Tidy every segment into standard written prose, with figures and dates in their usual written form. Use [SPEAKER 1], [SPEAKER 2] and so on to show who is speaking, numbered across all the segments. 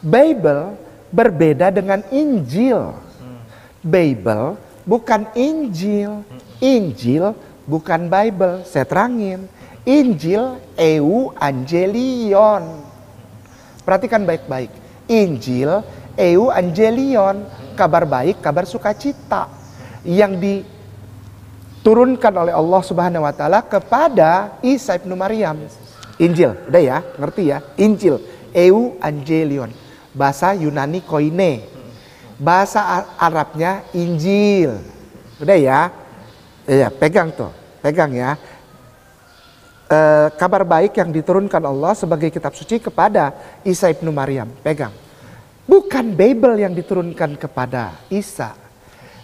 [SPEAKER 1] Bible berbeda dengan Injil. Bible bukan Injil. Injil bukan Bible. Saya terangin. Injil Euangelion. Perhatikan baik-baik. Injil Euangelion, kabar baik, kabar sukacita yang diturunkan oleh Allah Subhanahu wa taala kepada Isa ibnu Maryam. Injil, udah ya, ngerti ya? Injil Euangelion. Bahasa Yunani koine. Bahasa Arabnya Injil. Udah ya? Ya, pegang tuh. Pegang ya. Kabar baik yang diturunkan Allah sebagai kitab suci kepada Isa ibnu Maryam. Pegang. Bukan Bible yang diturunkan kepada Isa.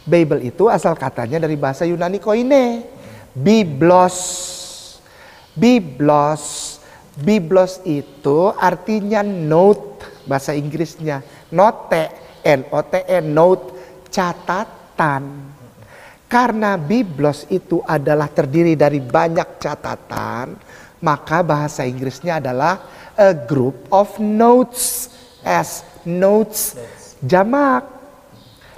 [SPEAKER 1] Bible itu asal katanya dari bahasa Yunani koine. Biblos. Biblos. Biblos itu artinya note. Bahasa Inggrisnya. Note. N-O-T-E. Note. Catatan. Karena Biblos itu adalah terdiri dari banyak catatan, maka bahasa Inggrisnya adalah a group of notes. Notes. Jamak.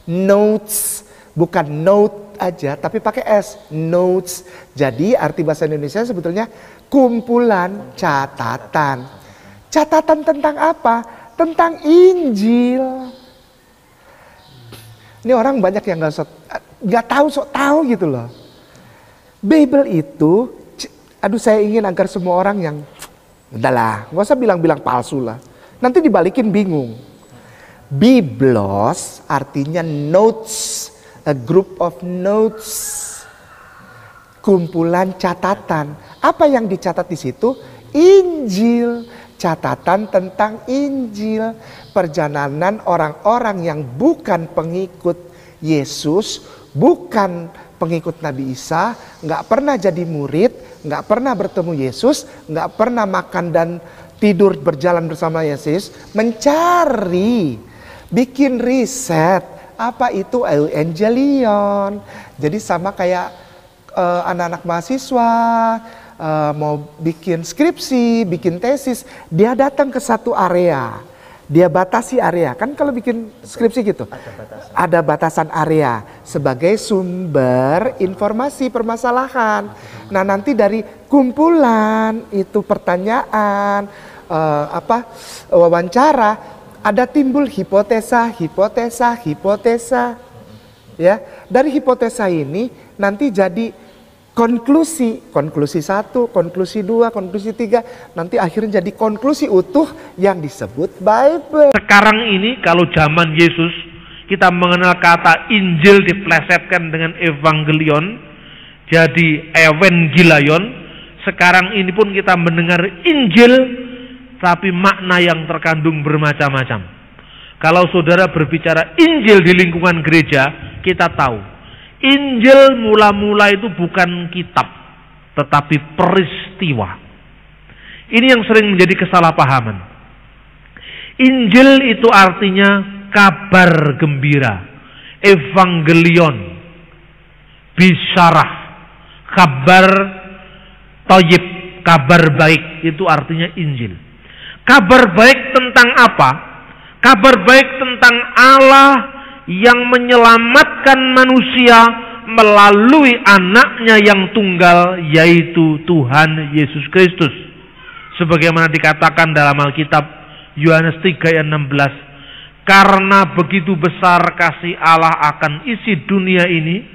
[SPEAKER 1] Notes. Bukan note aja, tapi pakai S. Notes. Jadi arti bahasa Indonesia sebetulnya kumpulan catatan. Catatan tentang apa? Tentang Injil. Ini orang banyak yang nggak tahu, sok tahu gitu loh. Bible itu, aduh saya ingin agar semua orang yang, udahlah, nggak usah bilang-bilang palsu lah. Nanti dibalikin bingung. Biblos artinya notes, a group of notes, kumpulan catatan. Apa yang dicatat di situ? Injil, catatan tentang Injil, perjalanan orang-orang yang bukan pengikut Yesus, bukan pengikut Nabi Isa, nggak pernah jadi murid, nggak pernah bertemu Yesus, nggak pernah makan dan tidur berjalan bersama Yesus, mencari, bikin riset, apa itu Evangelion. Jadi sama kayak anak-anak mahasiswa mau bikin skripsi, bikin tesis, dia datang ke satu area, dia batasi area. Kan kalau bikin skripsi gitu, ada batasan area sebagai sumber informasi permasalahan. Nah nanti dari kumpulan itu pertanyaan, wawancara, ada timbul hipotesa. Ya, dari hipotesa ini nanti jadi konklusi 1, konklusi 2, konklusi 3, nanti akhirnya jadi konklusi utuh yang disebut Bible.
[SPEAKER 2] Sekarang ini kalau zaman Yesus kita mengenal kata Injil diplesetkan dengan Evangelion, jadi Evangelion. Sekarang ini pun kita mendengar Injil, tapi makna yang terkandung bermacam-macam. Kalau saudara berbicara Injil di lingkungan gereja, kita tahu Injil mula-mula itu bukan kitab, tetapi peristiwa. Ini yang sering menjadi kesalahpahaman. Injil itu artinya kabar gembira, Evangelion, bisyarah, kabar thayyib, kabar baik, itu artinya Injil. Kabar baik tentang apa? Kabar baik tentang Allah yang menyelamatkan manusia melalui anaknya yang tunggal, yaitu Tuhan Yesus Kristus. Sebagaimana dikatakan dalam Alkitab Yohanes 3 ayat 16, karena begitu besar kasih Allah akan isi dunia ini,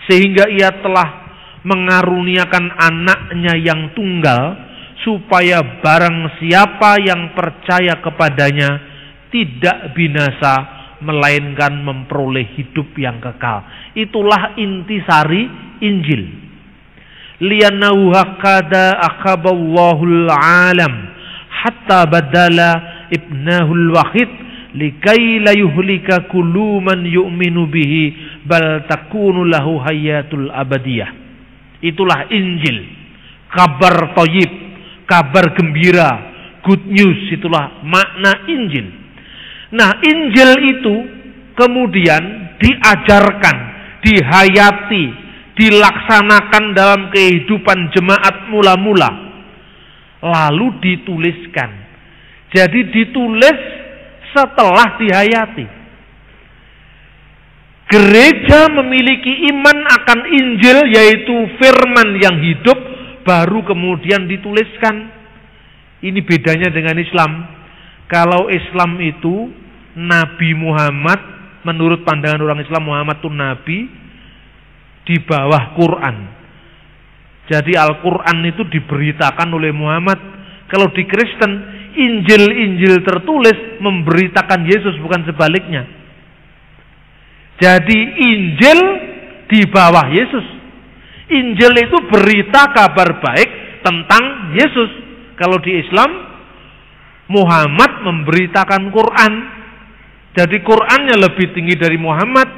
[SPEAKER 2] sehingga ia telah mengaruniakan anaknya yang tunggal, supaya barang siapa yang percaya kepadanya tidak binasa, melainkan memperoleh hidup yang kekal. Itulah intisari Injil. Li'annahu hakada akhaballahul alam hatta badala ibnahul wahid likai la yuhlika kullu man yu'minu bihi bal takunu lahu hayatul abadiyah. Itulah Injil, kabar thayyib, kabar gembira, good news. Itulah makna Injil. Nah, Injil itu kemudian diajarkan, dihayati, dilaksanakan dalam kehidupan jemaat mula-mula, lalu dituliskan. Jadi ditulis setelah dihayati. Gereja memiliki iman akan Injil, yaitu firman yang hidup, baru kemudian dituliskan. Ini bedanya dengan Islam. Kalau Islam itu Nabi Muhammad, menurut pandangan orang Islam, Muhammad itu Nabi di bawah Quran. Jadi Al-Quran itu diberitakan oleh Muhammad. Kalau di Kristen, Injil-Injil tertulis memberitakan Yesus, bukan sebaliknya. Jadi Injil di bawah Yesus. Injil itu berita kabar baik tentang Yesus. Kalau di Islam, Muhammad memberitakan Quran. Jadi Qurannya lebih tinggi dari Muhammad,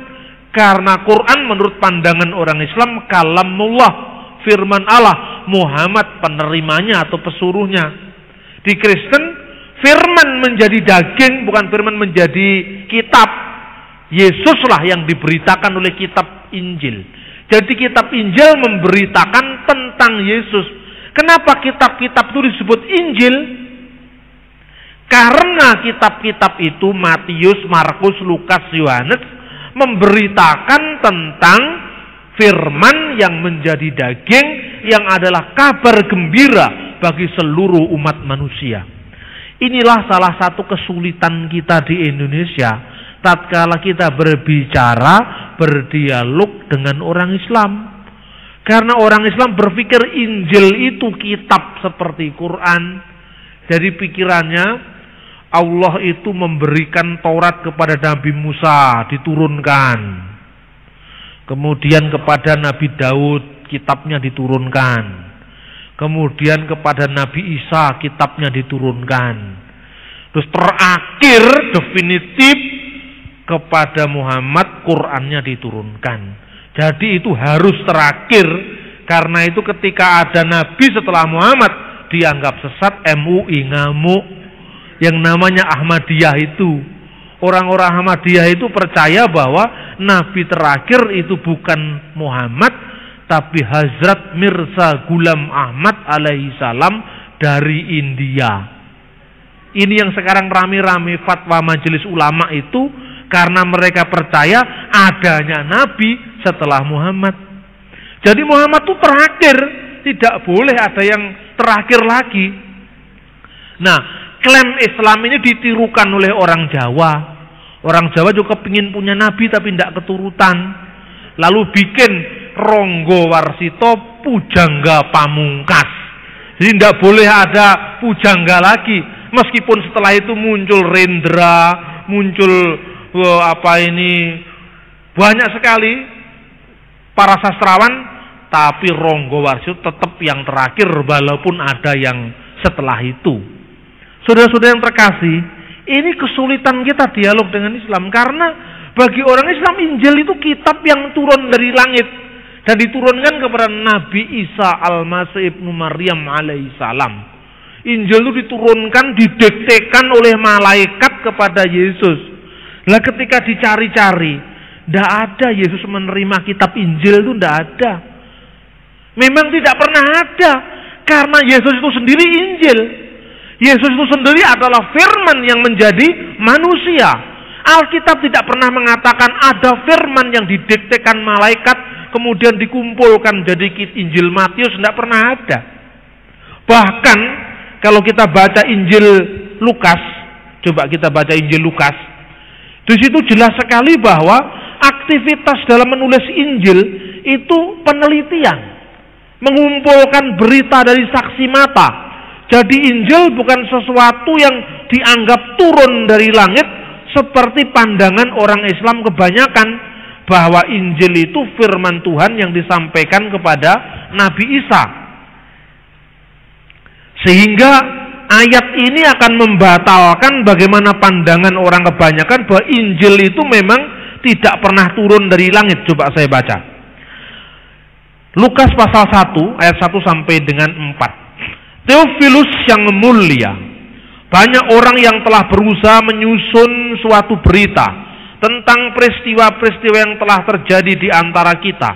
[SPEAKER 2] karena Quran menurut pandangan orang Islam kalamullah, firman Allah. Muhammad penerimanya atau pesuruhnya. Di Kristen, firman menjadi daging, bukan firman menjadi kitab. Yesuslah yang diberitakan oleh kitab Injil. Jadi kitab Injil memberitakan tentang Yesus. Kenapa kitab-kitab itu disebut Injil? Karena kitab-kitab itu, Matius, Markus, Lukas, Yohanes, memberitakan tentang firman yang menjadi daging, yang adalah kabar gembira bagi seluruh umat manusia. Inilah salah satu kesulitan kita di Indonesia tatkala kita berbicara, berdialog dengan orang Islam. Karena orang Islam berpikir Injil itu kitab seperti Quran. Jadi pikirannya Allah itu memberikan Taurat kepada Nabi Musa, diturunkan. Kemudian kepada Nabi Daud, kitabnya diturunkan. Kemudian kepada Nabi Isa, kitabnya diturunkan. Terus terakhir, definitif, kepada Muhammad, Qurannya diturunkan. Jadi itu harus terakhir. Karena itu ketika ada Nabi setelah Muhammad, dianggap sesat, MUI, ngamuk. Yang namanya Ahmadiyah itu. Orang-orang Ahmadiyah itu percaya bahwa Nabi terakhir itu bukan Muhammad, tapi Hazrat Mirza Ghulam Ahmad alaihi salam dari India. Ini yang sekarang rame-rame fatwa majelis ulama itu, karena mereka percaya adanya Nabi setelah Muhammad. Jadi Muhammad itu terakhir, tidak boleh ada yang terakhir lagi. Nah, klaim Islam ini ditirukan oleh orang Jawa. Orang Jawa juga kepingin punya Nabi tapi tidak keturutan. Lalu bikin Ronggo Warsito Pujangga Pamungkas. Jadi tidak boleh ada pujangga lagi. Meskipun setelah itu muncul Rendra, muncul banyak sekali para sastrawan, tapi Ronggo Warsito tetap yang terakhir walaupun ada yang setelah itu. Saudara-saudara yang terkasih, ini kesulitan kita dialog dengan Islam, karena bagi orang Islam Injil itu kitab yang turun dari langit dan diturunkan kepada Nabi Isa Al-Masih ibnu Maryam alaihi salam. Injil itu diturunkan, didiktekan oleh malaikat kepada Yesus. Lah ketika dicari-cari, tidak ada Yesus menerima kitab Injil, itu tidak ada. Memang tidak pernah ada, karena Yesus itu sendiri Injil. Yesus itu sendiri adalah firman yang menjadi manusia. Alkitab tidak pernah mengatakan ada firman yang didiktekan malaikat kemudian dikumpulkan jadi Injil Matius, tidak pernah ada. Bahkan kalau kita baca Injil Lukas, coba kita baca Injil Lukas, di situ jelas sekali bahwa aktivitas dalam menulis Injil itu penelitian, mengumpulkan berita dari saksi mata. Jadi Injil bukan sesuatu yang dianggap turun dari langit seperti pandangan orang Islam kebanyakan, bahwa Injil itu firman Tuhan yang disampaikan kepada Nabi Isa. Sehingga ayat ini akan membatalkan bagaimana pandangan orang kebanyakan bahwa Injil itu memang tidak pernah turun dari langit. Coba saya baca. Lukas pasal 1 ayat 1 sampai dengan 4. Theophilus yang mulia, banyak orang yang telah berusaha menyusun suatu berita tentang peristiwa-peristiwa yang telah terjadi di antara kita,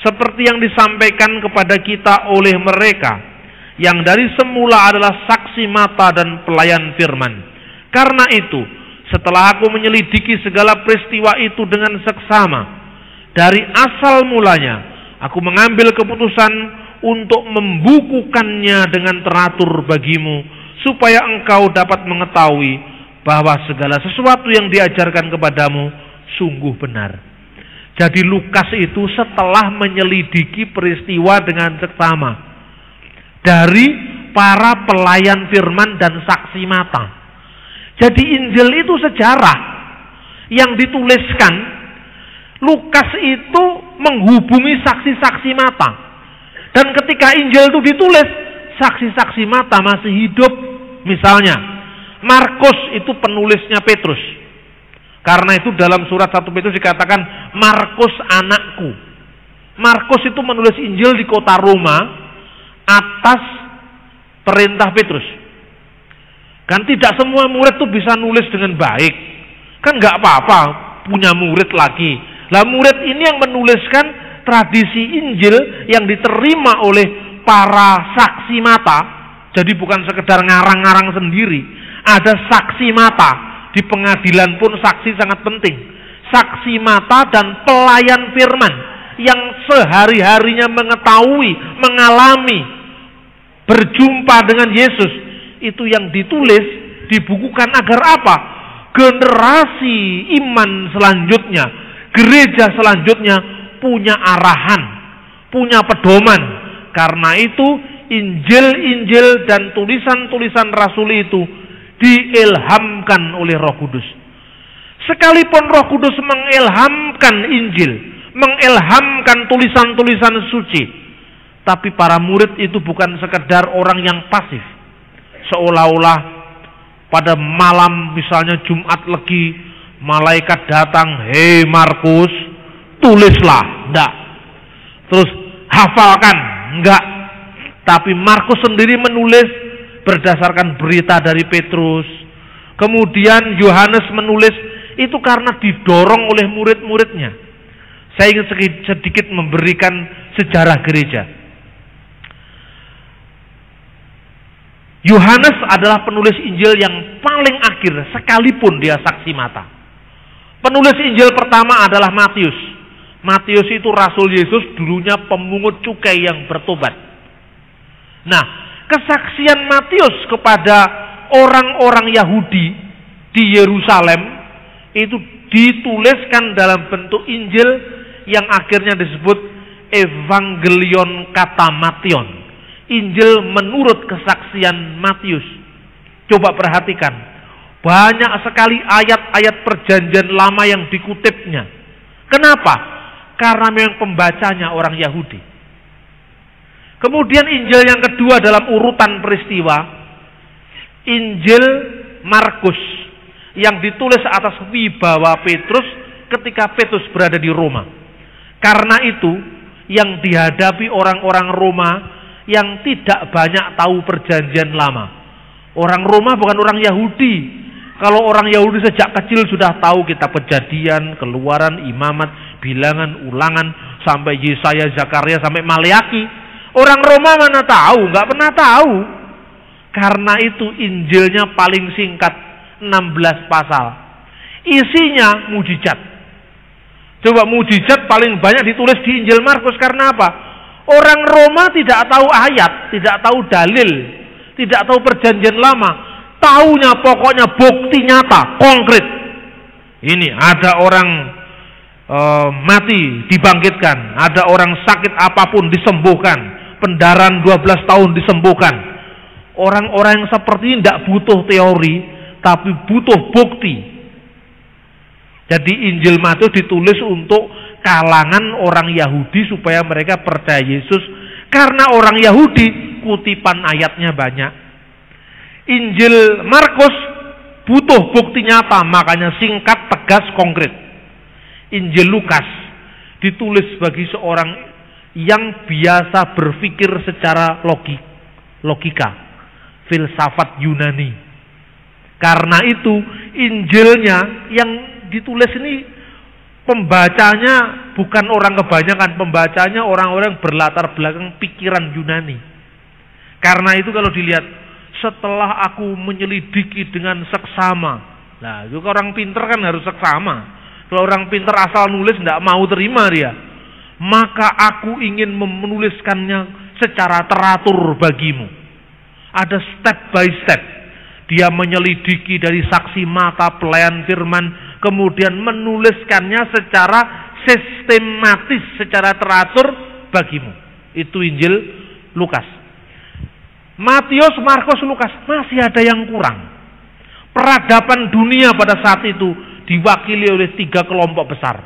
[SPEAKER 2] seperti yang disampaikan kepada kita oleh mereka, yang dari semula adalah saksi mata dan pelayan firman. Karena itu, Setelah aku menyelidiki segala peristiwa itu dengan seksama, dari asal mulanya, aku mengambil keputusan untuk membukukannya dengan teratur bagimu, supaya engkau dapat mengetahui bahwa segala sesuatu yang diajarkan kepadamu sungguh benar. Jadi Lukas itu setelah menyelidiki peristiwa dengan seksama dari para pelayan firman dan saksi mata. Jadi Injil itu sejarah yang dituliskan. Lukas itu menghubungi saksi-saksi mata. Dan ketika Injil itu ditulis, saksi-saksi mata masih hidup. Misalnya, Markus itu penulisnya Petrus. Karena itu dalam surat 1 Petrus dikatakan, Markus anakku. Markus itu menulis Injil di kota Roma atas perintah Petrus. Kan tidak semua murid tuh bisa nulis dengan baik. Kan nggak apa-apa punya murid lagi. Lah murid ini yang menuliskan tradisi Injil yang diterima oleh para saksi mata. Jadi bukan sekedar ngarang-ngarang sendiri. Ada saksi mata. Di pengadilan pun saksi sangat penting. Saksi mata dan pelayan firman yang sehari-harinya mengetahui, mengalami, berjumpa dengan Yesus. Itu yang ditulis, dibukukan agar apa? Generasi iman selanjutnya, gereja selanjutnya punya arahan, punya pedoman. Karena itu Injil-Injil dan tulisan-tulisan Rasul itu diilhamkan oleh Roh Kudus. Sekalipun Roh Kudus mengilhamkan Injil, mengilhamkan tulisan-tulisan suci, tapi para murid itu bukan sekedar orang yang pasif. Seolah-olah pada malam misalnya Jumat Legi, malaikat datang, "Hei Markus, tulislah." Enggak. Terus hafalkan. Enggak. Tapi Markus sendiri menulis berdasarkan berita dari Petrus. Kemudian Yohanes menulis itu karena didorong oleh murid-muridnya. Saya ingin sedikit memberikan sejarah gereja. Yohanes adalah penulis Injil yang paling akhir sekalipun dia saksi mata. Penulis Injil pertama adalah Matius. Matius itu Rasul Yesus, dulunya pemungut cukai yang bertobat. Nah, kesaksian Matius kepada orang-orang Yahudi di Yerusalem itu dituliskan dalam bentuk Injil yang akhirnya disebut Evangelion Katamation. Injil menurut kesaksian Matius. Coba perhatikan, banyak sekali ayat-ayat perjanjian lama yang dikutipnya. Kenapa? Karena memang pembacanya orang Yahudi. Kemudian Injil yang kedua dalam urutan peristiwa, Injil Markus, yang ditulis atas wibawa Petrus ketika Petrus berada di Roma. Karena itu yang dihadapi orang-orang Roma yang tidak banyak tahu perjanjian lama. Orang Roma bukan orang Yahudi. Kalau orang Yahudi sejak kecil sudah tahu kitab Kejadian, Keluaran, Imamat, Bilangan, Ulangan, sampai Yesaya, Zakaria, sampai Maleaki. Orang Roma mana tahu, nggak pernah tahu. Karena itu Injilnya paling singkat, 16 pasal. Isinya mujizat. Coba mujizat paling banyak ditulis di Injil Markus karena apa? Orang Roma tidak tahu ayat, tidak tahu dalil, tidak tahu perjanjian lama. Taunya pokoknya bukti nyata, konkret. Ini ada orang mati dibangkitkan, ada orang sakit apapun disembuhkan, pendarahan 12 tahun disembuhkan. Orang-orang yang seperti ini tidak butuh teori, tapi butuh bukti. Jadi Injil Matius ditulis untuk kalangan orang Yahudi supaya mereka percaya Yesus. Karena orang Yahudi kutipan ayatnya banyak. Injil Markus butuh bukti nyata, makanya singkat, tegas, konkret. Injil Lukas ditulis bagi seorang yang biasa berpikir secara logika, filsafat Yunani. Karena itu Injilnya yang ditulis ini pembacanya bukan orang kebanyakan, pembacanya orang-orang berlatar belakang pikiran Yunani. Karena itu kalau dilihat, setelah aku menyelidiki dengan seksama, Nah, itu orang pinter kan harus seksama. Kalau orang pinter asal nulis tidak mau terima dia. Maka aku ingin menuliskannya secara teratur bagimu. Ada step by step. Dia menyelidiki dari saksi mata, pelayan firman, kemudian menuliskannya secara sistematis, secara teratur bagimu. Itu Injil Lukas. Matius, Markus, Lukas masih ada yang kurang. Peradaban dunia pada saat itu diwakili oleh 3 kelompok besar.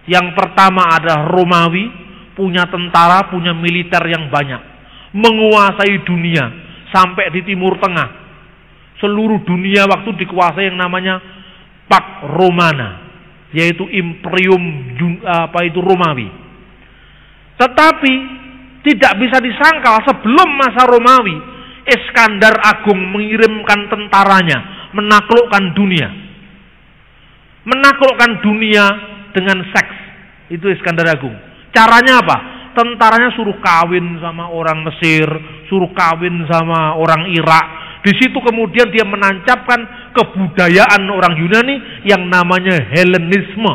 [SPEAKER 2] Yang pertama adalah Romawi, punya tentara, punya militer yang banyak, menguasai dunia sampai di Timur Tengah. Seluruh dunia waktu dikuasai yang namanya Pax Romana, yaitu Imperium Romawi. Tetapi tidak bisa disangkal sebelum masa Romawi, Iskandar Agung mengirimkan tentaranya menaklukkan dunia. Menaklukkan dunia dengan seks. Itu Iskandar Agung. Caranya apa? Tentaranya suruh kawin sama orang Mesir, suruh kawin sama orang Irak. Di situ kemudian dia menancapkan kebudayaan orang Yunani yang namanya Helenisme.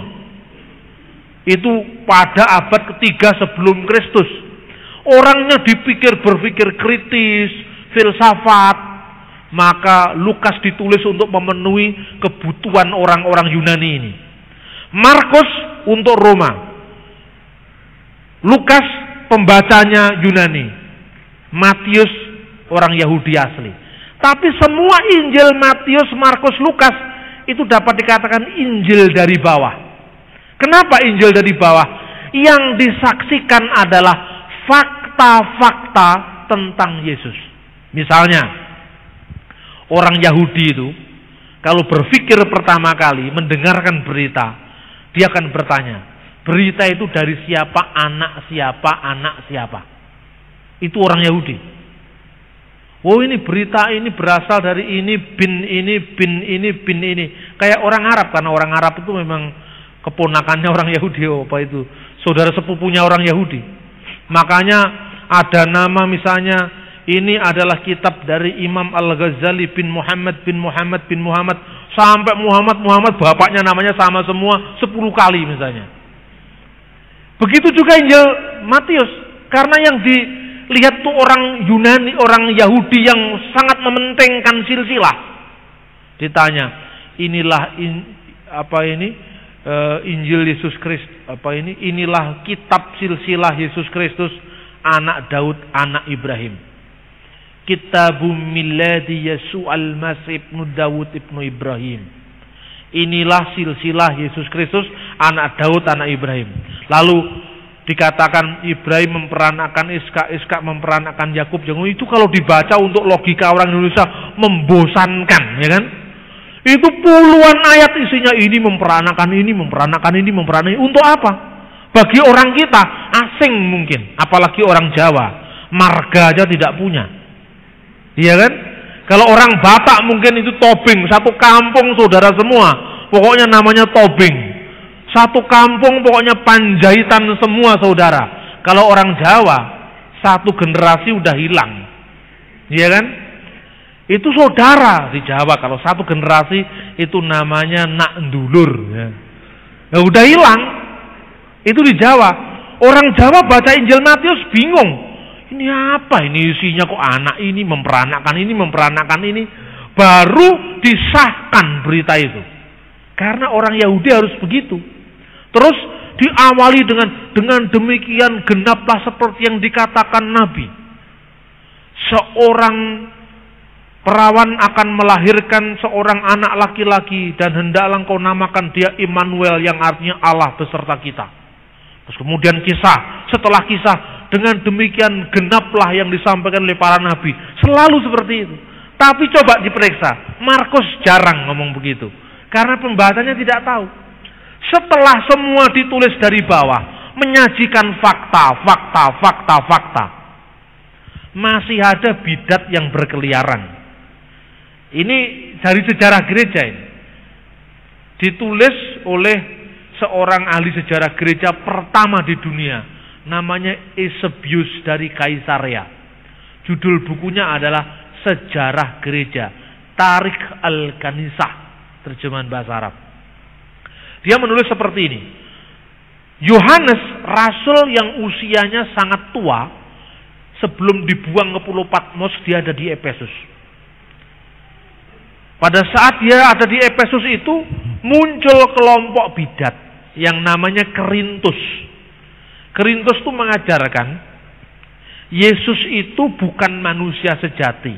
[SPEAKER 2] Itu pada abad ketiga sebelum Kristus. Orangnya berpikir kritis, filsafat. Maka Lukas ditulis untuk memenuhi kebutuhan orang-orang Yunani ini. Markus untuk Roma. Lukas pembacanya Yunani. Matius orang Yahudi asli. Tapi semua Injil Matius, Markus, Lukas itu dapat dikatakan Injil dari bawah. Kenapa Injil dari bawah? Yang disaksikan adalah fakta-fakta tentang Yesus. Misalnya, orang Yahudi itu kalau berpikir pertama kali mendengarkan berita, dia akan bertanya, berita itu dari siapa, anak siapa? Itu orang Yahudi. Oh, ini berita ini berasal dari ini, bin ini. Kayak orang Arab, karena orang Arab itu memang keponakannya orang Yahudi, itu saudara sepupunya orang Yahudi. Makanya ada nama misalnya, ini adalah kitab dari Imam Al-Ghazali bin Muhammad, sampai Muhammad, bapaknya namanya sama semua 10 kali misalnya. Begitu juga Injil Matius, karena yang lihat tuh orang Yunani, orang Yahudi yang sangat mementingkan silsilah. Ditanya, inilah Injil Yesus Kristus, inilah kitab silsilah Yesus Kristus, anak Daud, anak Ibrahim. Kitabum miladi Yesus al-Masih ibnu Daud ibnu Ibrahim. Inilah silsilah Yesus Kristus, anak Daud, anak Ibrahim. Lalu dikatakan Ibrahim memperanakan Ishak memperanakan Yakub. Itu kalau dibaca untuk logika orang Indonesia membosankan, ya kan? Itu puluhan ayat isinya ini memperanakan ini. Untuk apa? Bagi orang kita asing mungkin, apalagi orang Jawa, marga aja tidak punya. Iya kan? Kalau orang Batak mungkin itu tobing, satu kampung saudara semua, pokoknya namanya tobing. Satu kampung pokoknya Panjaitan semua saudara. Kalau orang Jawa, satu generasi udah hilang. Iya kan? Itu saudara di Jawa. Kalau satu generasi itu namanya nak ndulur. Ya. Nah, udah hilang. Itu di Jawa. Orang Jawa baca Injil Matius bingung. Ini apa? Ini isinya kok anak ini memperanakan ini. Baru disahkan berita itu. Karena orang Yahudi harus begitu. Terus diawali dengan demikian genaplah seperti yang dikatakan Nabi. Seorang perawan akan melahirkan seorang anak laki-laki dan hendaklah engkau namakan dia Immanuel, yang artinya Allah beserta kita. Terus kemudian setelah kisah dengan demikian genaplah yang disampaikan oleh para nabi. Selalu seperti itu. Tapi coba diperiksa, Markus jarang ngomong begitu. Karena pembacanya tidak tahu. Setelah semua ditulis dari bawah, menyajikan fakta, masih ada bidat yang berkeliaran. Ini dari sejarah gereja ini. Ditulis oleh seorang ahli sejarah gereja pertama di dunia, namanya Eusebius dari Kaisarea. Judul bukunya adalah Sejarah Gereja, Tarikh al-Kanisah. terjemahan bahasa Arab. Dia menulis seperti ini. Yohanes, rasul yang usianya sangat tua, sebelum dibuang ke Pulau Patmos, dia ada di Efesus. Pada saat dia ada di Efesus itu, muncul kelompok bidat yang namanya Kerintus. Kerintus itu mengajarkan Yesus itu bukan manusia sejati.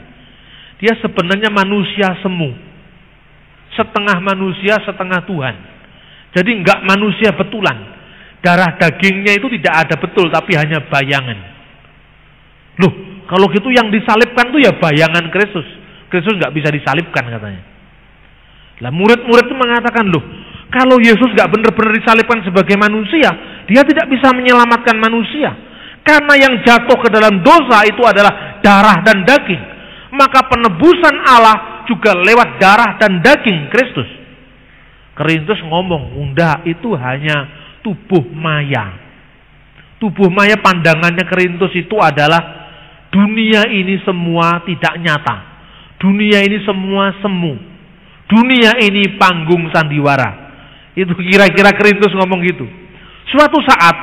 [SPEAKER 2] Dia sebenarnya manusia semu. Setengah manusia, setengah Tuhan. Jadi enggak manusia betulan. Darah dagingnya itu tidak ada betul, tapi hanya bayangan. Loh, kalau gitu yang disalibkan tuh ya bayangan Kristus. Kristus enggak bisa disalibkan katanya. Lah murid-murid itu mengatakan, loh, kalau Yesus enggak benar-benar disalibkan sebagai manusia, dia tidak bisa menyelamatkan manusia. Karena yang jatuh ke dalam dosa itu adalah darah dan daging. Maka penebusan Allah juga lewat darah dan daging Kristus. Kerintus ngomong, enggak, itu hanya tubuh maya. Tubuh maya pandangannya Kerintus itu adalah dunia ini semua tidak nyata. Dunia ini semua semu. Dunia ini panggung sandiwara. Itu kira-kira Kerintus ngomong gitu. Suatu saat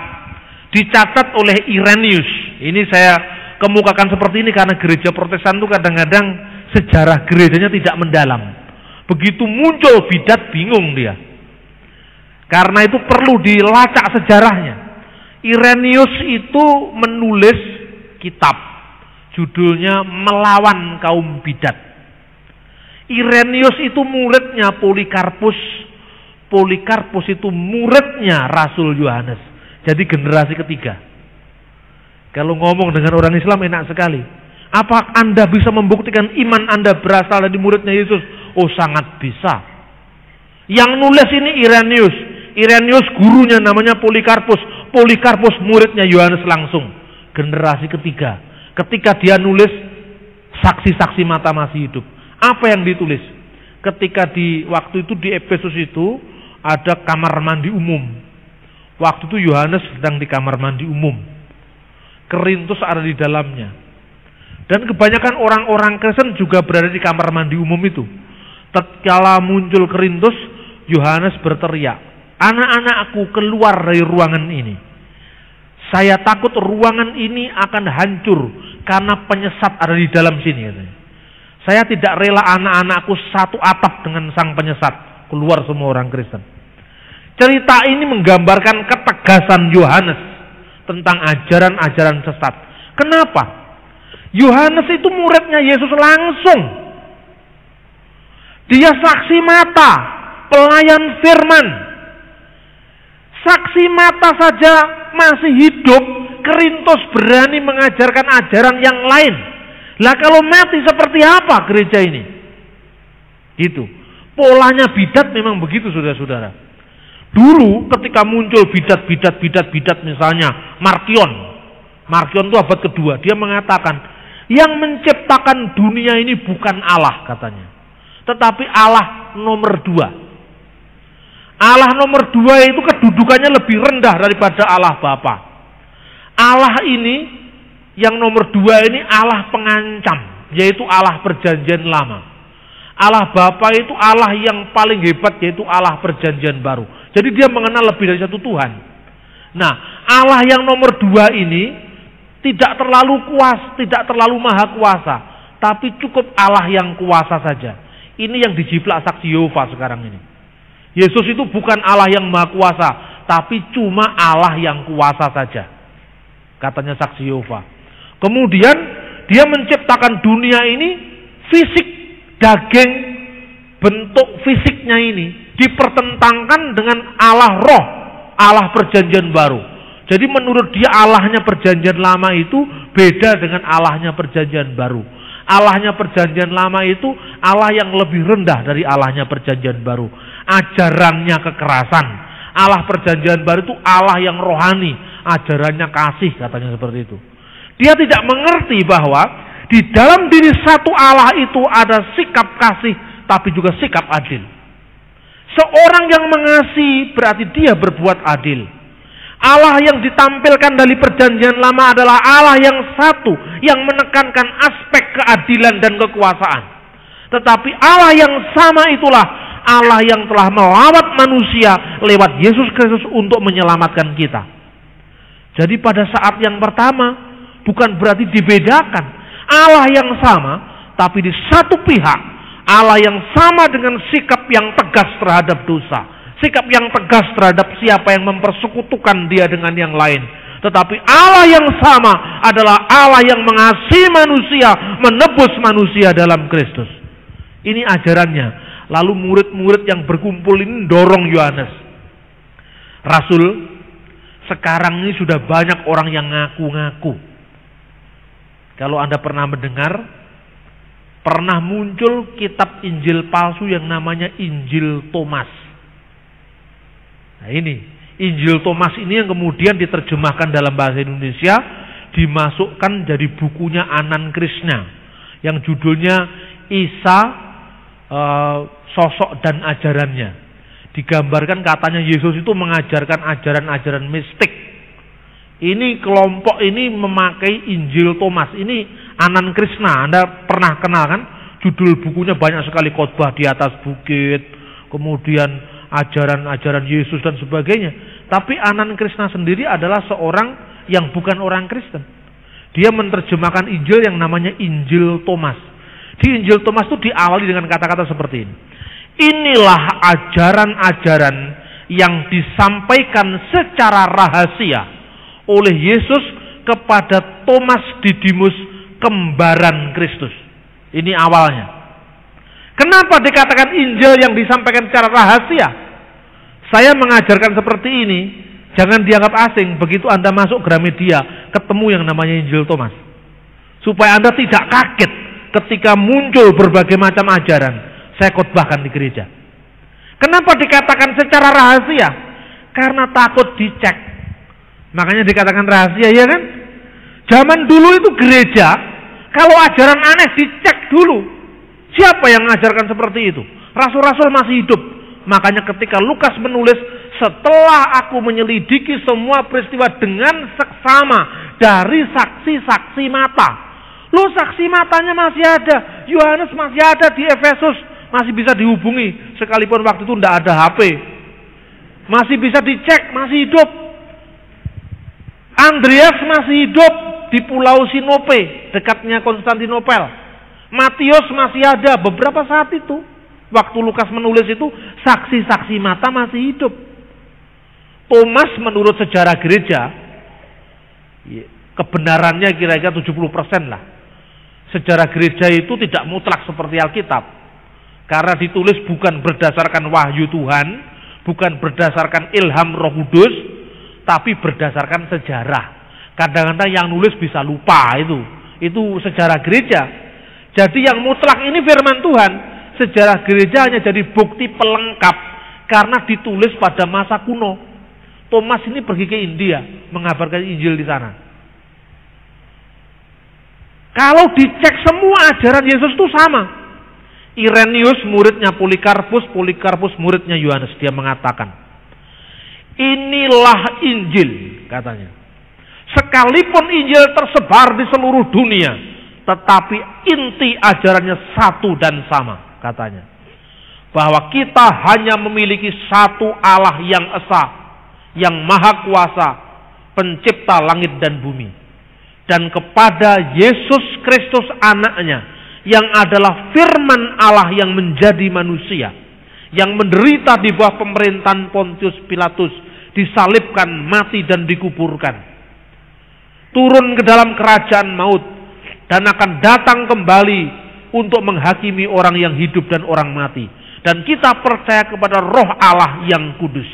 [SPEAKER 2] dicatat oleh Irenaeus. Ini saya kemukakan seperti ini karena gereja Protestan itu kadang-kadang sejarah gerejanya tidak mendalam. Begitu muncul bidat bingung dia. Karena itu perlu dilacak sejarahnya. Irenaeus itu menulis kitab. Judulnya Melawan Kaum Bidat. Irenaeus itu muridnya Polikarpus. Polikarpus itu muridnya Rasul Yohanes. Jadi generasi ketiga. Kalau ngomong dengan orang Islam enak sekali. Apa Anda bisa membuktikan iman Anda berasal dari muridnya Yesus? Oh, sangat bisa. Yang nulis ini Irenaeus. Irenaeus gurunya namanya Polikarpus. Polikarpus muridnya Yohanes langsung. Generasi ketiga. Ketika dia nulis, saksi-saksi mata masih hidup. Apa yang ditulis? Ketika waktu itu di Efesus itu ada kamar mandi umum. Waktu itu Yohanes sedang di kamar mandi umum. Kerintus ada di dalamnya. Dan kebanyakan orang-orang Kristen juga berada di kamar mandi umum itu. Tatkala muncul Kerintus, Yohanes berteriak, "Anak-anakku, keluar dari ruangan ini. Saya takut ruangan ini akan hancur karena penyesat ada di dalam sini." Katanya. Saya tidak rela anak-anakku satu atap dengan sang penyesat. Keluar semua orang Kristen. Cerita ini menggambarkan ketegasan Yohanes tentang ajaran-ajaran sesat. Kenapa? Yohanes itu muridnya Yesus langsung. Dia saksi mata, pelayan firman. Saksi mata saja masih hidup, Kerintus berani mengajarkan ajaran yang lain. Lah kalau mati seperti apa gereja ini? Gitu. Polanya bidat memang begitu, saudara-saudara. Dulu ketika muncul bidat misalnya Markion itu abad kedua, dia mengatakan yang menciptakan dunia ini bukan Allah katanya, tetapi Allah nomor 2. Allah nomor 2 itu kedudukannya lebih rendah daripada Allah Bapa. Allah ini yang nomor 2 ini Allah pengancam, yaitu Allah perjanjian lama. Allah Bapa itu Allah yang paling hebat, yaitu Allah perjanjian baru. Jadi dia mengenal lebih dari satu Tuhan. Nah, Allah yang nomor 2 ini tidak terlalu kuasa, tidak terlalu maha kuasa, tapi cukup Allah yang kuasa saja. Ini yang dijiplak saksi Yehova sekarang ini. Yesus itu bukan Allah yang maha kuasa, tapi cuma Allah yang kuasa saja, katanya saksi Yehova. Kemudian dia menciptakan dunia ini fisik, daging, bentuk fisiknya ini dipertentangkan dengan Allah roh, Allah perjanjian baru. Jadi menurut dia Allahnya perjanjian lama itu beda dengan Allahnya perjanjian baru. Allahnya perjanjian lama itu Allah yang lebih rendah dari Allahnya perjanjian baru. Ajarannya kekerasan. Allah perjanjian baru itu Allah yang rohani. Ajarannya kasih, katanya seperti itu. Dia tidak mengerti bahwa di dalam diri satu Allah itu ada sikap kasih, tapi juga sikap adil. Seorang yang mengasihi berarti dia berbuat adil. Allah yang ditampilkan dari perjanjian lama adalah Allah yang satu, yang menekankan aspek keadilan dan kekuasaan. Tetapi Allah yang sama itulah Allah yang telah melawat manusia lewat Yesus Kristus untuk menyelamatkan kita. Jadi pada saat yang pertama bukan berarti dibedakan. Allah yang sama, tapi di satu pihak Allah yang sama dengan sikap yang tegas terhadap dosa, sikap yang tegas terhadap siapa yang mempersekutukan dia dengan yang lain. Tetapi Allah yang sama adalah Allah yang mengasihi manusia, menebus manusia dalam Kristus. Ini ajarannya. Lalu murid-murid yang berkumpul ini dorong Yohanes. Rasul, sekarang ini sudah banyak orang yang ngaku-ngaku. Kalau Anda pernah mendengar, pernah muncul kitab Injil palsu yang namanya Injil Thomas. Nah ini, Injil Thomas ini yang kemudian diterjemahkan dalam bahasa Indonesia, dimasukkan jadi bukunya Anand Krishna, yang judulnya Isa, Sosok dan Ajarannya. Digambarkan katanya Yesus itu mengajarkan ajaran-ajaran mistik. Ini kelompok ini memakai Injil Thomas. Ini Anand Krishna, Anda pernah kenal kan? Judul bukunya banyak sekali, Khotbah di atas bukit, kemudian ajaran-ajaran Yesus dan sebagainya. Tapi Anand Krishna sendiri adalah seorang yang bukan orang Kristen. Dia menerjemahkan Injil yang namanya Injil Thomas. Di Injil Thomas itu diawali dengan kata-kata seperti ini. Inilah ajaran-ajaran yang disampaikan secara rahasia oleh Yesus kepada Thomas Didimus, kembaran Kristus. Ini awalnya. Kenapa dikatakan Injil yang disampaikan secara rahasia? Saya mengajarkan seperti ini, jangan dianggap asing. Begitu Anda masuk Gramedia, ketemu yang namanya Injil Thomas. Supaya Anda tidak kaget ketika muncul berbagai macam ajaran. Saya khotbahkan di gereja. Kenapa dikatakan secara rahasia? Karena takut dicek. Makanya dikatakan rahasia, ya kan? Zaman dulu itu gereja, kalau ajaran aneh dicek dulu. Siapa yang mengajarkan seperti itu? Rasul-rasul masih hidup. Makanya ketika Lukas menulis, setelah aku menyelidiki semua peristiwa dengan seksama dari saksi-saksi mata. Loh, saksi matanya masih ada. Yohanes masih ada di Efesus, masih bisa dihubungi sekalipun waktu itu tidak ada HP. Masih bisa dicek, masih hidup. Andreas masih hidup di Pulau Sinope, dekatnya Konstantinopel. Matius masih ada beberapa saat itu. Waktu Lukas menulis itu, saksi-saksi mata masih hidup. Thomas menurut sejarah gereja, kebenarannya kira-kira 70% lah. Sejarah gereja itu tidak mutlak seperti Alkitab. Karena ditulis bukan berdasarkan wahyu Tuhan, bukan berdasarkan ilham Roh Kudus, tapi berdasarkan sejarah. Kadang-kadang yang nulis bisa lupa itu sejarah gereja. Jadi yang mutlak ini firman Tuhan. Sejarah gereja hanya jadi bukti pelengkap karena ditulis pada masa kuno. Thomas ini pergi ke India mengabarkan Injil di sana. Kalau dicek semua ajaran Yesus itu sama. Irenaeus muridnya Polikarpus, Polikarpus muridnya Yohanes. Dia mengatakan, inilah Injil, katanya. Sekalipun Injil tersebar di seluruh dunia, tetapi inti ajarannya satu dan sama, katanya. Bahwa kita hanya memiliki satu Allah yang esa, yang maha kuasa, pencipta langit dan bumi. Dan kepada Yesus Kristus anaknya, yang adalah firman Allah yang menjadi manusia, yang menderita di bawah pemerintahan Pontius Pilatus, disalibkan, mati dan dikuburkan, turun ke dalam kerajaan maut, dan akan datang kembali untuk menghakimi orang yang hidup dan orang mati. Dan kita percaya kepada Roh Allah yang kudus.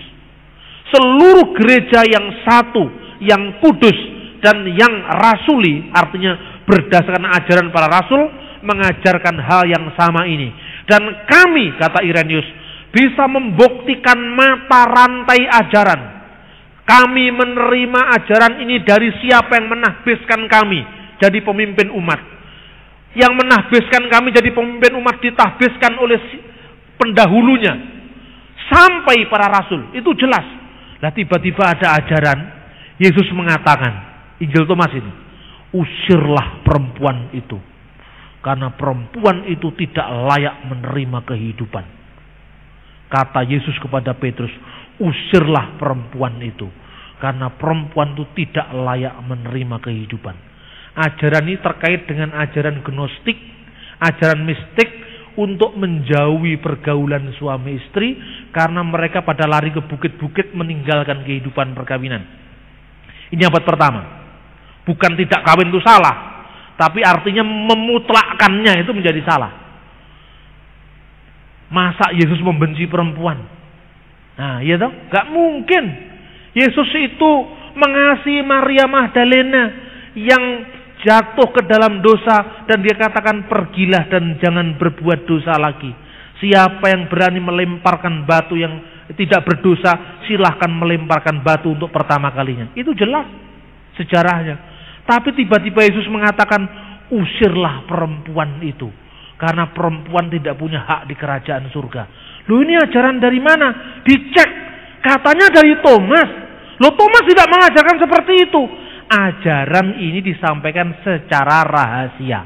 [SPEAKER 2] Seluruh gereja yang satu, yang kudus dan yang rasuli, artinya berdasarkan ajaran para rasul, mengajarkan hal yang sama ini. Dan kami, kata Irenaeus, bisa membuktikan mata rantai ajaran. Kami menerima ajaran ini dari siapa yang menahbiskan kami jadi pemimpin umat. Yang menahbiskan kami jadi pemimpin umat ditahbiskan oleh pendahulunya sampai para rasul. Itu jelas. Nah, tiba-tiba ada ajaran Yesus mengatakan, Injil Thomas ini, usirlah perempuan itu, karena perempuan itu tidak layak menerima kehidupan. Kata Yesus kepada Petrus, usirlah perempuan itu, karena perempuan itu tidak layak menerima kehidupan. Ajaran ini terkait dengan ajaran gnostik, ajaran mistik, untuk menjauhi pergaulan suami istri, karena mereka pada lari ke bukit-bukit meninggalkan kehidupan perkawinan. Ini abad pertama. Bukan tidak kawin itu salah, tapi artinya memutlakkannya itu menjadi salah. Masa Yesus membenci perempuan? Nah, iya toh? Gak mungkin. Yesus itu mengasihi Maria Magdalena yang jatuh ke dalam dosa, dan dia katakan, pergilah dan jangan berbuat dosa lagi. Siapa yang berani melemparkan batu yang tidak berdosa, silahkan melemparkan batu untuk pertama kalinya. Itu jelas sejarahnya. Tapi tiba-tiba Yesus mengatakan, usirlah perempuan itu, karena perempuan tidak punya hak di kerajaan surga. Loh, ini ajaran dari mana? Dicek, katanya dari Thomas. Loh, Thomas tidak mengajarkan seperti itu. Ajaran ini disampaikan secara rahasia.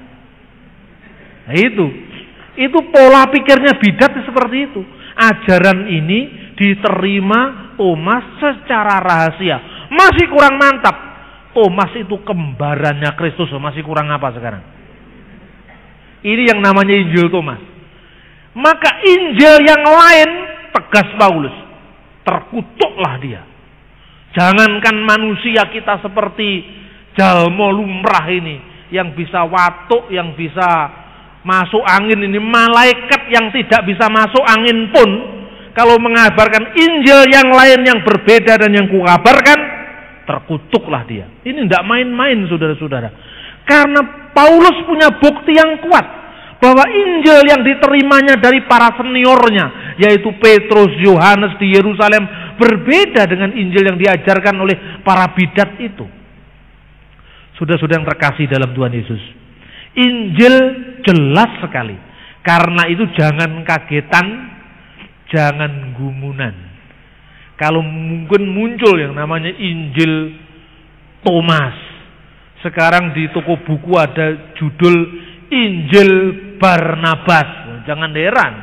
[SPEAKER 2] Nah, itu pola pikirnya bidat seperti itu. Ajaran ini diterima Thomas secara rahasia. Masih kurang mantap. Thomas itu kembarannya Kristus, masih kurang apa sekarang? Ini yang namanya Injil Thomas. Maka Injil yang lain, tegas Paulus, terkutuklah dia. Jangankan manusia kita seperti jalmo lumrah ini, yang bisa watuk, yang bisa masuk angin ini, malaikat yang tidak bisa masuk angin pun, kalau mengabarkan Injil yang lain yang berbeda dan yang kukabarkan, terkutuklah dia. Ini tidak main-main, saudara-saudara. Karena Paulus punya bukti yang kuat bahwa Injil yang diterimanya dari para seniornya, yaitu Petrus, Yohanes di Yerusalem, berbeda dengan Injil yang diajarkan oleh para bidat itu. Saudara-saudara yang terkasih dalam Tuhan Yesus, Injil jelas sekali. Karena itu jangan kagetan, jangan gumunan. Kalau mungkin muncul yang namanya Injil Thomas. Sekarang di toko buku ada judul Injil Barnabas. Jangan heran.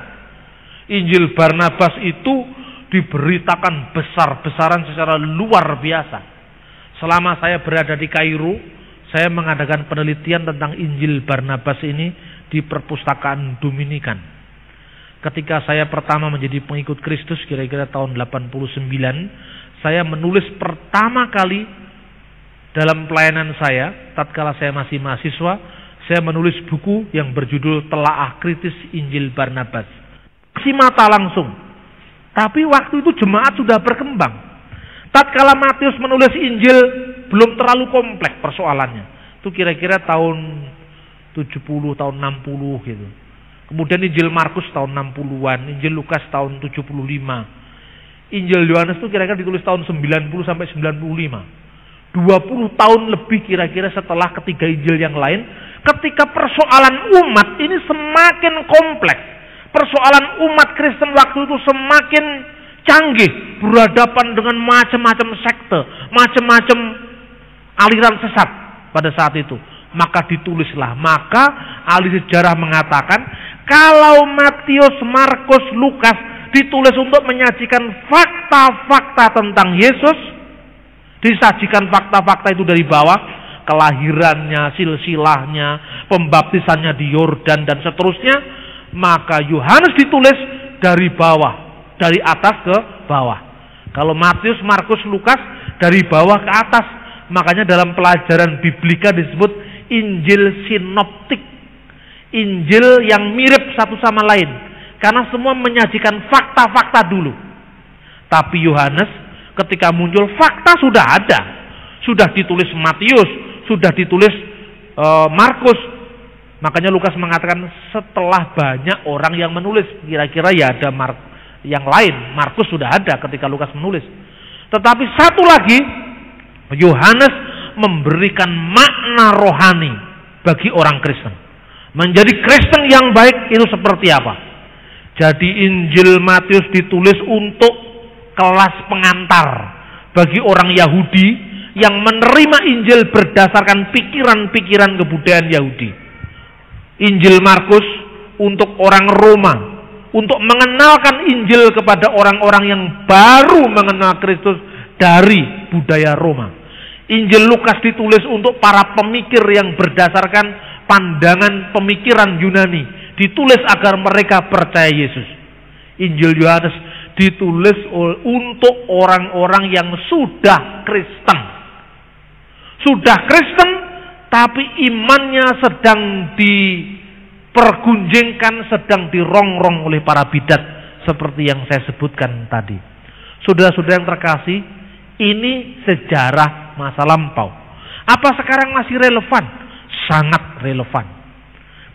[SPEAKER 2] Injil Barnabas itu diberitakan besar-besaran secara luar biasa. Selama saya berada di Kairo, saya mengadakan penelitian tentang Injil Barnabas ini di perpustakaan Dominikan. Ketika saya pertama menjadi pengikut Kristus, kira-kira tahun 89, saya menulis pertama kali dalam pelayanan saya, tatkala saya masih mahasiswa, saya menulis buku yang berjudul Telaah Kritis Injil Barnabas. Si mata langsung. Tapi waktu itu jemaat sudah berkembang. Tatkala Matius menulis Injil, belum terlalu kompleks persoalannya. Itu kira-kira tahun 70, tahun 60 gitu. Kemudian Injil Markus tahun 60-an, Injil Lukas tahun 75. Injil Yohanes itu kira-kira ditulis tahun 90 sampai 95. 20 tahun lebih kira-kira setelah ketiga Injil yang lain, ketika persoalan umat ini semakin kompleks. Persoalan umat Kristen waktu itu semakin canggih, berhadapan dengan macam-macam sekte, macam-macam aliran sesat pada saat itu. Maka ditulislah. Maka ahli sejarah mengatakan, kalau Matius, Markus, Lukas ditulis untuk menyajikan fakta-fakta tentang Yesus, disajikan fakta-fakta itu dari bawah, kelahirannya, silsilahnya, pembaptisannya di Yordan dan seterusnya, maka Yohanes ditulis dari bawah, dari atas ke bawah. Kalau Matius, Markus, Lukas dari bawah ke atas. Makanya dalam pelajaran Biblika disebut Injil sinoptik, Injil yang mirip satu sama lain, karena semua menyajikan fakta-fakta dulu. Tapi Yohanes ketika muncul, fakta sudah ada, sudah ditulis Matius, sudah ditulis Markus. Makanya Lukas mengatakan setelah banyak orang yang menulis, kira-kira ya ada yang lain. Markus sudah ada ketika Lukas menulis. Tetapi satu lagi, Yohanes memberikan makna rohani bagi orang Kristen. Menjadi Kristen yang baik itu seperti apa? Jadi Injil Matius ditulis untuk kelas pengantar bagi orang Yahudi yang menerima Injil berdasarkan pikiran-pikiran kebudayaan Yahudi. Injil Markus untuk orang Roma, untuk mengenalkan Injil kepada orang-orang yang baru mengenal Kristus dari budaya Roma. Injil Lukas ditulis untuk para pemikir yang berdasarkan pandangan pemikiran Yunani, ditulis agar mereka percaya Yesus. Injil Yohanes ditulis untuk orang-orang yang sudah Kristen. Sudah Kristen, tapi imannya sedang dipergunjingkan, sedang dirongrong oleh para bidat, seperti yang saya sebutkan tadi. Saudara-saudara yang terkasih, ini sejarah masa lampau. Apa sekarang masih relevan? Sangat relevan.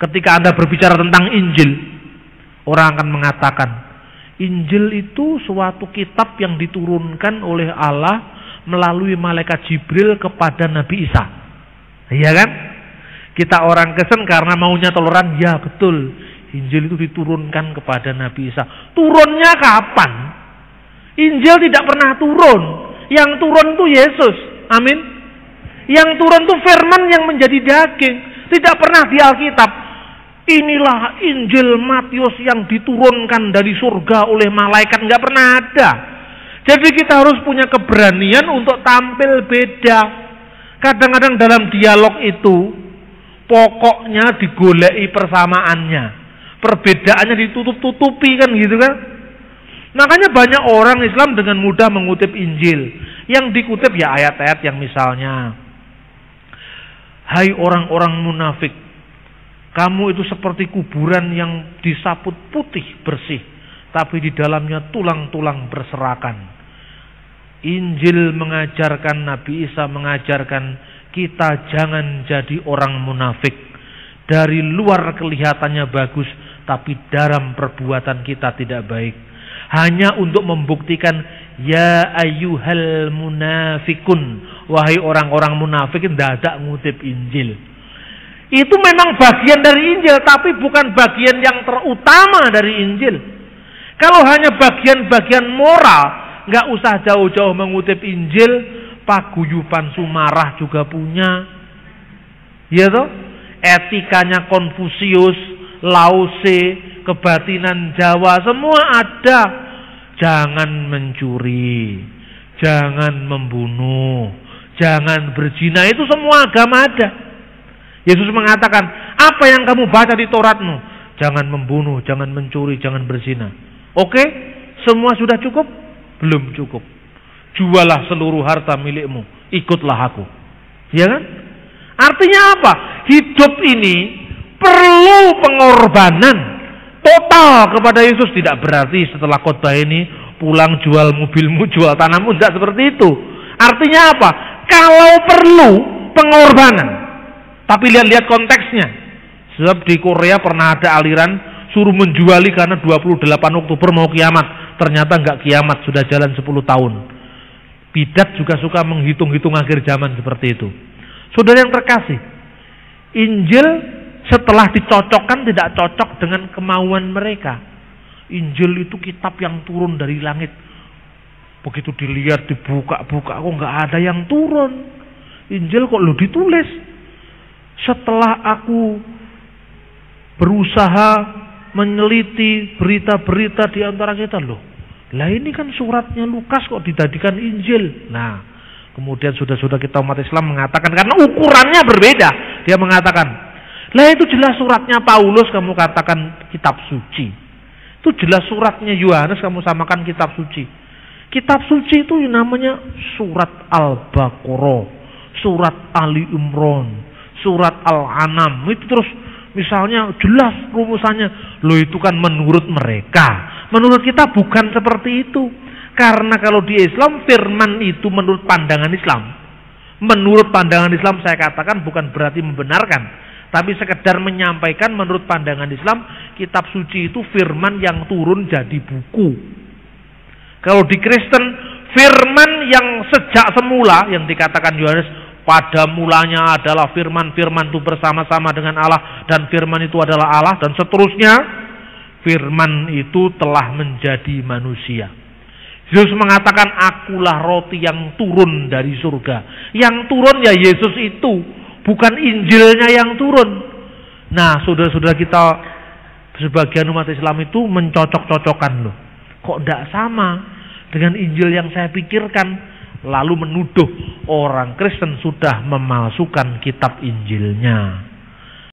[SPEAKER 2] Ketika Anda berbicara tentang Injil, orang akan mengatakan, Injil itu suatu kitab yang diturunkan oleh Allah melalui malaikat Jibril kepada Nabi Isa. Iya kan? Kita orang Kristen karena maunya toleran, ya betul. Injil itu diturunkan kepada Nabi Isa. Turunnya kapan? Injil tidak pernah turun. Yang turun itu Yesus. Amin. Yang turun itu firman yang menjadi daging. Tidak pernah di Alkitab. Inilah Injil Matius yang diturunkan dari surga oleh malaikat. Nggak pernah ada. Jadi kita harus punya keberanian untuk tampil beda. Kadang-kadang dalam dialog itu, pokoknya digoleki persamaannya. Perbedaannya ditutup-tutupi kan gitu kan. Makanya banyak orang Islam dengan mudah mengutip Injil. Yang dikutip ya ayat-ayat yang misalnya, hai orang-orang munafik, kamu itu seperti kuburan yang disaput putih bersih, tapi di dalamnya tulang-tulang berserakan. Injil mengajarkan, Nabi Isa mengajarkan kita jangan jadi orang munafik. Dari luar kelihatannya bagus, tapi dalam perbuatan kita tidak baik. Hanya untuk membuktikan, ya ayyuhal munafikun, wahai orang-orang munafik, tidak ada ngutip Injil. Itu memang bagian dari Injil, tapi bukan bagian yang terutama dari Injil. Kalau hanya bagian-bagian moral, nggak usah jauh-jauh mengutip Injil. Paguyuban Sumarah juga punya, ya toh? Etikanya Konfusius, Lause, kebatinan Jawa, semua ada. Jangan mencuri, jangan membunuh, jangan berzina, itu semua agama ada. Yesus mengatakan, apa yang kamu baca di Tauratmu? Jangan membunuh, jangan mencuri, jangan berzina. Oke? Semua sudah cukup? Belum cukup. Jualah seluruh harta milikmu, ikutlah aku. Ya kan? Artinya apa? Hidup ini perlu pengorbanan total kepada Yesus. Tidak berarti setelah khotbah ini pulang jual mobilmu, jual tanahmu, tidak seperti itu. Artinya apa? Kalau perlu pengorbanan. Tapi lihat-lihat konteksnya. Sebab di Korea pernah ada aliran suruh menjuali karena 28 Oktober mau kiamat. Ternyata enggak kiamat, sudah jalan 10 tahun. Bidat juga suka menghitung-hitung akhir zaman seperti itu. Saudara yang terkasih, Injil setelah dicocokkan tidak cocok dengan kemauan mereka. Injil itu kitab yang turun dari langit. Begitu dilihat, dibuka-buka, kok nggak ada yang turun. Injil kok lo ditulis. Setelah aku berusaha meneliti berita-berita di antara kita, loh, lah ini kan suratnya Lukas kok dijadikan Injil. Nah, kemudian sudah kita umat Islam mengatakan, karena ukurannya berbeda, dia mengatakan, lah itu jelas suratnya Paulus kamu katakan kitab suci. Itu jelas suratnya Yohanes kamu samakan kitab suci. Kitab suci itu namanya surat Al-Baqarah, surat Ali Imran, surat Al-An'am. Itu terus misalnya jelas rumusannya. Loh itu kan menurut mereka. Menurut kita bukan seperti itu. Karena kalau di Islam firman itu menurut pandangan Islam. Menurut pandangan Islam saya katakan bukan berarti membenarkan, tapi sekedar menyampaikan menurut pandangan Islam, kitab suci itu firman yang turun jadi buku. Kalau di Kristen, firman yang sejak semula yang dikatakan Yohanes, pada mulanya adalah firman itu bersama-sama dengan Allah, dan firman itu adalah Allah, dan seterusnya. Firman itu telah menjadi manusia. Yesus mengatakan, akulah roti yang turun dari surga. Yang turun ya Yesus itu, bukan Injilnya yang turun. Nah, saudara-saudara kita Sebagian umat Islam itu mencocok-cocokkan loh. Kok tidak sama dengan Injil yang saya pikirkan? Lalu menuduh orang Kristen sudah memalsukan kitab Injilnya.